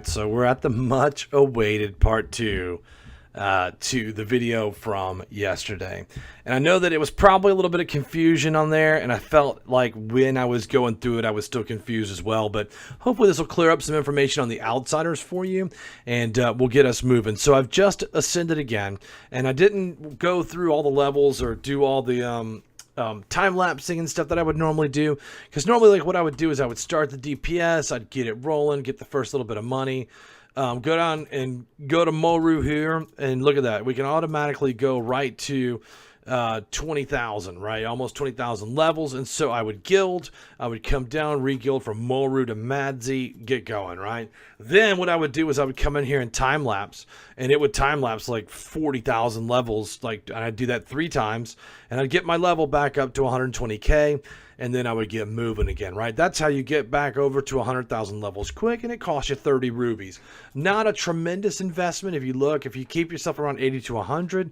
right, so we're at the much awaited part two to the video from yesterday. And I know that it was probably a little bit of confusion on there, and I felt like when I was going through it, I was still confused as well. But hopefully this will clear up some information on the outsiders for you, and we'll get us moving. So I've just ascended again, and I didn't go through all the levels or do all the time lapsing and stuff that I would normally do, because normally like what I would do is I would start the DPS, I'd get it rolling, get the first little bit of money, go down and go to Moru here, and look at that, we can automatically go right to 20,000, right? Almost 20,000 levels. And so I would guild, I would come down, re-guild from Moru to Madzi, get going, right? Then what I would do is I would come in here and time lapse, and it would time lapse like 40,000 levels. Like, and I'd do that 3 times, and I'd get my level back up to 120k, and then I would get moving again, right? That's how you get back over to 100,000 levels quick, and it costs you 30 rubies. Not a tremendous investment if you keep yourself around 80 to 100.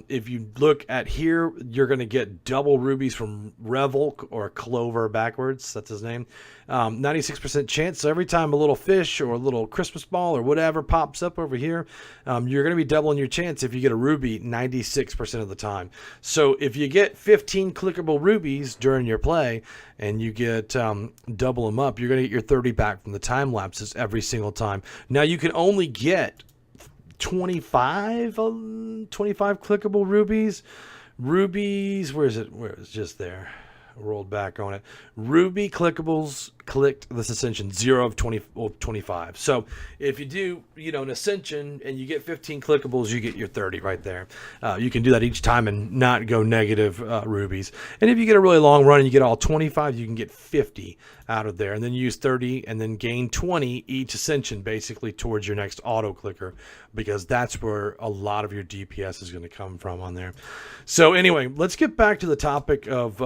If you look at here, you're going to get double rubies from Revolk, or Clover backwards, that's his name. 96% chance, so every time a little fish or a little Christmas ball or whatever pops up over here, you're going to be doubling your chance if you get a ruby 96% of the time. So if you get 15 clickable rubies during your play and you get double them up, you're going to get your 30 back from the time lapses every single time. Now you can only get 25 clickable rubies. Where is it? Where is it? Just there. Rolled back on it. Ruby clickables clicked this ascension 0 of 25. So if you do, an ascension and you get 15 clickables, you get your 30 right there. You can do that each time and not go negative rubies. And if you get a really long run and you get all 25, you can get 50 out of there, and then use 30 and then gain 20 each ascension, basically towards your next auto clicker, because that's where a lot of your DPS is going to come from on there. So anyway, let's get back to the topic of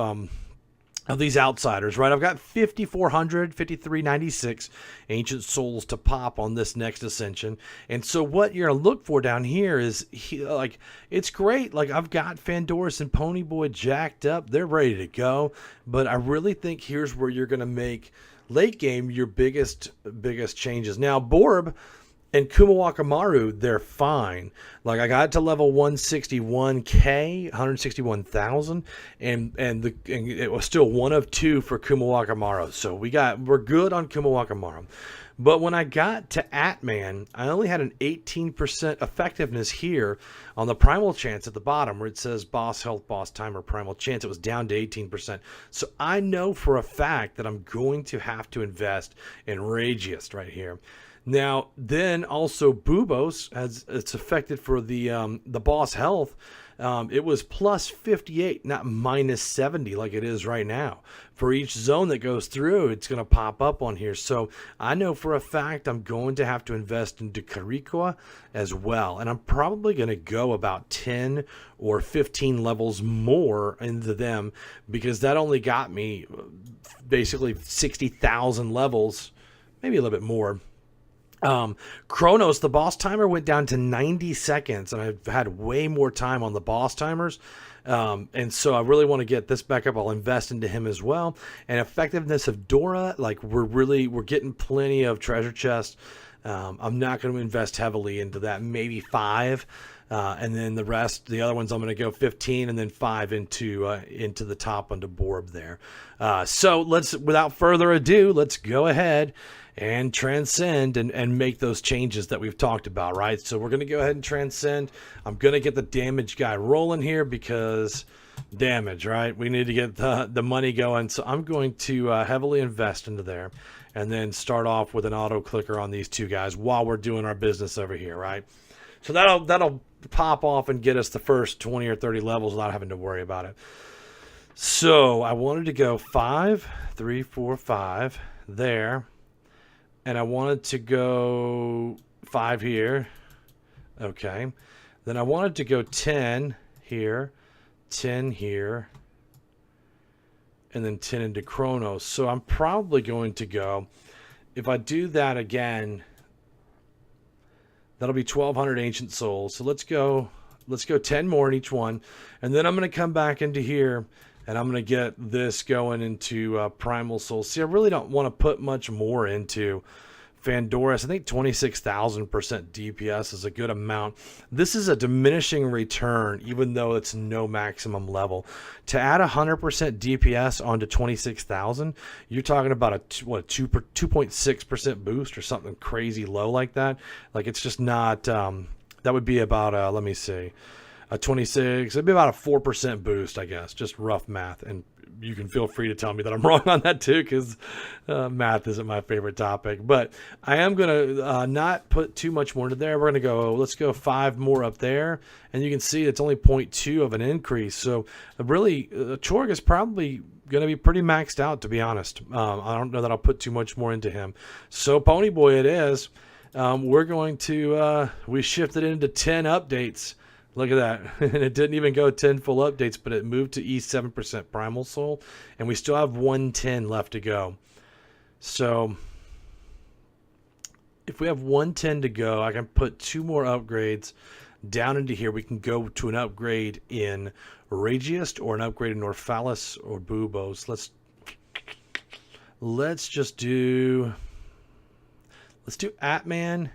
these outsiders, right? I've got 5,400, 5,396 ancient souls to pop on this next ascension. And so what you're going to look for down here is, it's great. Like, I've got Fandoris and Ponyboy jacked up. They're ready to go. But I really think here's where you're going to make late game your biggest changes. Now, Borb and Kumawakamaru, they're fine. Like, I got to level 161k, 161,000, and it was still 1 of 2 for Kumawakamaru. So we're good on Kumawakamaru. But when I got to Atman, I only had an 18% effectiveness here on the primal chance at the bottom, where it says boss health, boss timer, primal chance. It was down to 18%. So I know for a fact that I'm going to have to invest in Ragiest right here. Now, then also Bubos, it's affected for the boss health. It was plus 58, not minus 70 like it is right now. For each zone that goes through, it's going to pop up on here. So I know for a fact I'm going to have to invest into Karikwa as well. And I'm probably going to go about 10 or 15 levels more into them, because that only got me basically 60,000 levels, maybe a little bit more. Chronos, the boss timer, went down to 90 seconds, and I've had way more time on the boss timers. And so I really want to get this back up. I'll invest into him as well. And effectiveness of Dora, like, we're getting plenty of treasure chests. I'm not going to invest heavily into that, maybe 5. And then the other ones, I'm going to go 15 and then 5 into the top onto Borb there. So without further ado, let's go ahead and transcend and make those changes that we've talked about, right? So we're going to go ahead and transcend. I'm going to get the damage guy rolling here, because damage, right? We need to get the money going. So I'm going to heavily invest into there, and then start off with an auto clicker on these 2 guys while we're doing our business over here, right? So that'll pop off and get us the first 20 or 30 levels without having to worry about it. So I wanted to go 5, 3, 4, 5 there. And I wanted to go 5 here. Okay. Then I wanted to go 10 here, 10 here, and then 10 into Chronos. So I'm probably going to go, if I do that again, that'll be 1,200 ancient souls. So let's go 10 more in each one. And then I'm going to come back into here, and I'm going to get this going into primal souls. See, I really don't want to put much more into Fandoris, I think 26,000% DPS is a good amount. This is a diminishing return, even though it's no maximum level. To add 100% DPS onto 26,000, you're talking about a 2.6% boost or something crazy low like that. Like, it's just not. That would be about let me see, a 26. It'd be about a 4% boost, I guess. Just rough math, and you can feel free to tell me that I'm wrong on that too, because math isn't my favorite topic. But I am going to not put too much more into there. We're going to go, let's go 5 more up there. And you can see it's only 0.2 of an increase. So really, Chorg is probably going to be pretty maxed out, to be honest. I don't know that I'll put too much more into him. So Ponyboy it is. We're going to, we shifted into 10 updates. Look at that. And it didn't even go 10 full updates, but it moved to E7% Primal Soul. And we still have 110 left to go. So if we have 110 to go, I can put 2 more upgrades down into here. We can go to an upgrade in Regiast or an upgrade in Orphalis or Bubos. Let's just do... Let's do Atman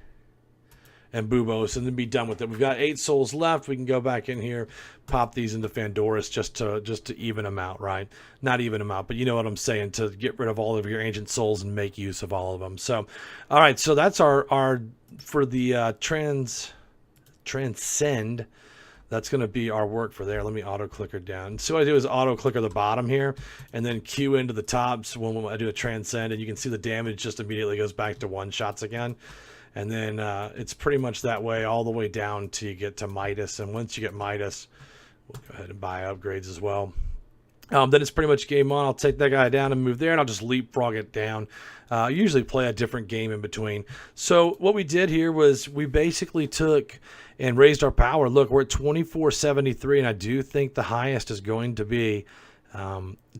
and Bubos and then be done with it. We've got 8 souls left. We can go back in here, pop these into Fandoris just to even them out, right? Not even them out, but you know what I'm saying, to get rid of all of your ancient souls and make use of all of them. So, all right, so that's our for the Transcend. That's going to be our work for there. Let me auto clicker down. So what I do is auto clicker the bottom here and then Q into the tops when I do a Transcend, and you can see the damage just immediately goes back to 1 shots again. And then it's pretty much that way all the way down till you get to Midas. And once you get Midas, we'll go ahead and buy upgrades as well. Then it's pretty much game on. I'll take that guy down and move there, and I'll just leapfrog it down. Usually play a different game in between. So what we did here was we basically took and raised our power. Look, we're at 2473, and I do think the highest is going to be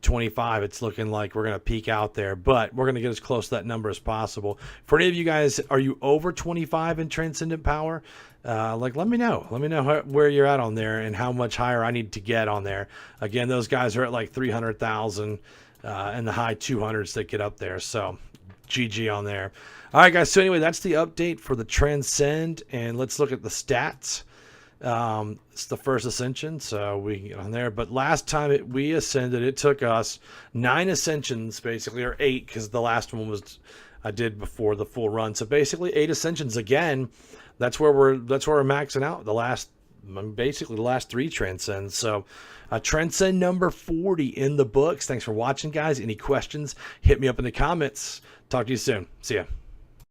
25. It's looking like we're going to peak out there, but we're going to get as close to that number as possible. For any of you guys, are you over 25 in Transcendent Power? Let me know. Let me know where you're at on there and how much higher I need to get on there. Again, those guys are at like 300,000 and the high 200s that get up there. So GG on there. All right, guys. So anyway, that's the update for the Transcend, and let's look at the stats. It's the first ascension, so we can get on there. But last time we ascended, it took us 9 ascensions, basically, or 8, because the last one was I did before the full run. So basically 8 ascensions again. That's where we're maxing out. Basically the last 3 transcends. So Transcend number 40 in the books. Thanks for watching, guys. Any questions, hit me up in the comments. Talk to you soon. See ya.